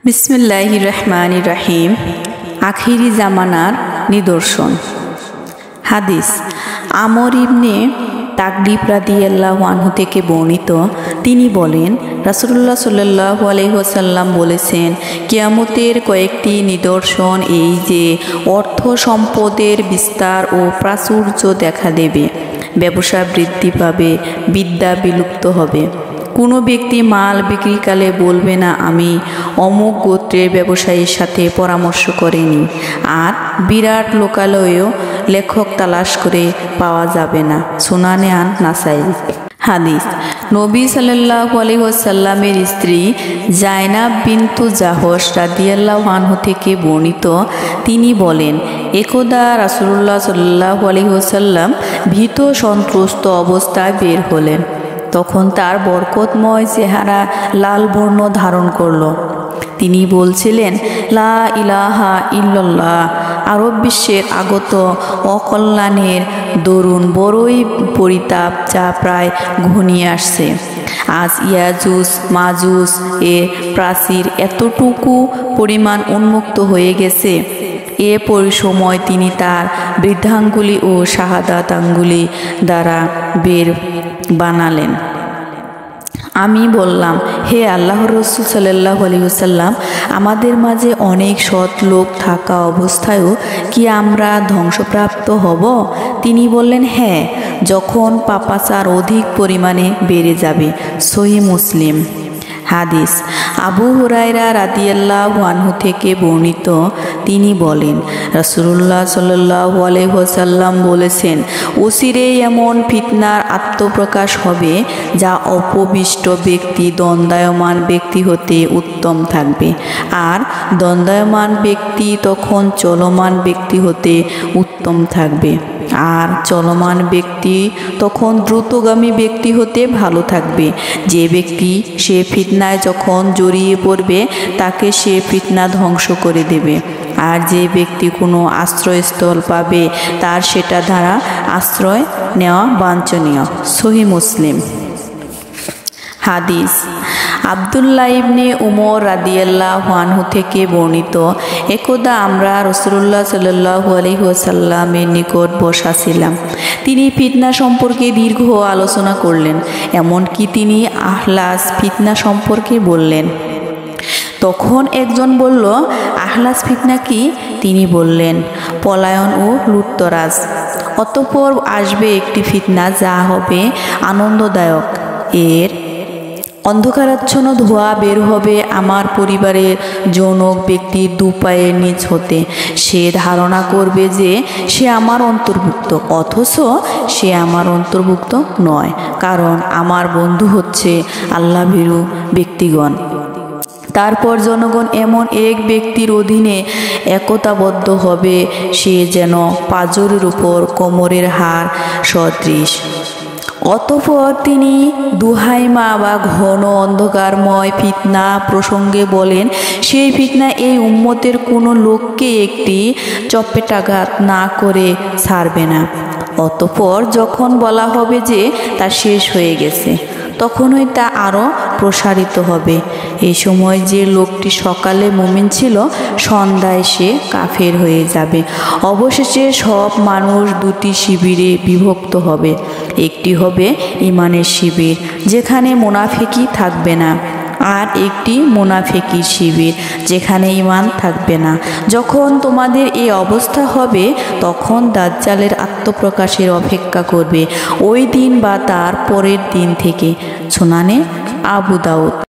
বিসমিল্লাহির রহমানির রহিম। আখিরি জামানার নিদর্শন। হাদিস আমর ইবনে তাগলিব রাদিয়াল্লাহু আনহু থেকে বর্ণিত, তিনি বলেন, রাসূলুল্লাহ সাল্লাল্লাহু আলাইহি ওয়াসাল্লাম বলেছেন, কিয়ামতের কয়েকটি নিদর্শন এই যে, অর্থ সম্পদের বিস্তার ও প্রাচুর্য দেখা দেবে, ব্যবসা বৃদ্ধি পাবে, বিদ্যা বিলুপ্ত হবে। কোনো ব্যক্তি মাল বিক্রিকালে বলবে না, আমি অমুক গোত্রের ব্যবসায়ীর সাথে পরামর্শ করিনি। আর বিরাট লোকালয়েও লেখক তালাশ করে পাওয়া যাবে না। সুনানে আন নাসাই। হাদিস নবী সাল্লাল্লাহু আলাইহি ওয়াসাল্লামের স্ত্রী জায়নাব বিনতু জাহশ রাদিয়াল্লাহু আনহা থেকে বর্ণিত, তিনি বলেন, একদা রাসূলুল্লাহ সাল্লাল্লাহু আলাইহি ওয়াসাল্লাম ভীত সন্ত্রস্ত অবস্থায় বের হলেন। তখন তার বরকতময় চেহারা লাল বর্ণ ধারণ করল। তিনি বলছিলেন, লা ইলাহা ইল্লাল্লাহ। আরব বিশ্বের আগত অকল্যাণের দরুন বড়ই পরিতাপ, যা প্রায় ঘনিয়ে আসছে। আজ ইয়াজুজ মাজুজ এর প্রাচীর এতটুকু পরিমাণ উন্মুক্ত হয়ে গেছে। এ সময় তিনি তার বৃদ্ধাঙ্গুলি ও শাহাদাত আঙ্গুলি দ্বারা বের বানালেন। আমি বললাম, হে আল্লাহর রাসূল সাল্লাল্লাহু আলাইহি ওয়াসাল্লাম, আমাদের মাঝে অনেক সৎ লোক থাকা অবস্থায়ও কি আমরা ধ্বংসপ্রাপ্ত হব? তিনি বললেন, হ্যাঁ, যখন পাপাচার অধিক পরিমাণে বেড়ে যাবে। সহিহ মুসলিম। হাদিস আবু হুরায়রা রাদিয়াল্লাহু আনহু থেকে বর্ণিত, তিনি বলেন, রাসূলুল্লাহ সাল্লাল্লাহু আলাইহি ওয়াসাল্লাম বলেছেন, অচিরেই এমন ফিতনার আত্মপ্রকাশ হবে, যা অপবিষ্ট ব্যক্তি দণ্ডায়মান ব্যক্তি হতে উত্তম থাকবে, আর দণ্ডায়মান ব্যক্তি তখন চলমান ব্যক্তি হতে উত্তম থাকবে, আর চলমান ব্যক্তি তখন দ্রুতগামী ব্যক্তি হতে ভালো থাকবে। যে ব্যক্তি সে ফিতনায় যখন জড়িয়ে পড়বে, তাকে সে ফিতনা ধ্বংস করে দেবে, আর যে ব্যক্তি কোনো আশ্রয়স্থল পাবে, তার সেটা দ্বারা আশ্রয় নেওয়া বাঞ্ছনীয়। সহিহ মুসলিম। হাদিস আব্দুল্লাহ ইবনে উমর রাদিয়াল্লাহু আনহু থেকে বর্ণিত, একদা আমরা রাসূলুল্লাহ সাল্লাল্লাহু আলাইহি ওয়াসাল্লামের নিকট বসা ছিলাম। তিনি ফিতনা সম্পর্কে দীর্ঘ আলোচনা করলেন, এমনকি তিনি আহলাস ফিতনা সম্পর্কে বললেন। তখন একজন বলল, আহলাস ফিতনা কি? তিনি বললেন, পলায়ন ও লুটতরাজ। অতঃপর আসবে একটি ফিতনা, যা হবে আনন্দদায়ক। এর অন্ধকারাচ্ছন্ন ধোঁয়া বের হবে আমার পরিবারের জনক ব্যক্তির দুপায়ের নিচ হতে। সে ধারণা করবে যে সে আমার অন্তর্ভুক্ত, অথচ সে আমার অন্তর্ভুক্ত নয়, কারণ আমার বন্ধু হচ্ছে আল্লাহভীরু ব্যক্তিগণ। তারপর জনগণ এমন এক ব্যক্তির অধীনে একতাবদ্ধ হবে, সে যেন পাঁজরের উপর কোমরের হাড় সদৃশ। অতঃপর তিনি দুহাইমা বা ঘন অন্ধকারময় ফিতনা প্রসঙ্গে বলেন, সেই ফিতনা এই উম্মতের কোনো লোককে একটি চপেটাঘাত না করে ছাড়বে না। অতঃপর যখন বলা হবে যে তা শেষ হয়ে গেছে, তখনই তা আরও প্রসারিত হবে। এই সময় যে লোকটি সকালে মুমিন ছিল, সন্ধ্যায় সে কাফের হয়ে যাবে। অবশেষে সব মানুষ দুটি শিবিরে বিভক্ত হবে। একটি হবে ঈমানের শিবির, যেখানে মুনাফিকি থাকবে না, আর একটি মুনাফিকির শিবির, যেখানে ঈমান থাকবে না। যখন তোমাদের এই অবস্থা হবে, তখন দাজ্জালের আত্মপ্রকাশের অপেক্ষা করবে, ওই দিন বা তার পরের দিন থেকে। সুনানে আবু দাউদ।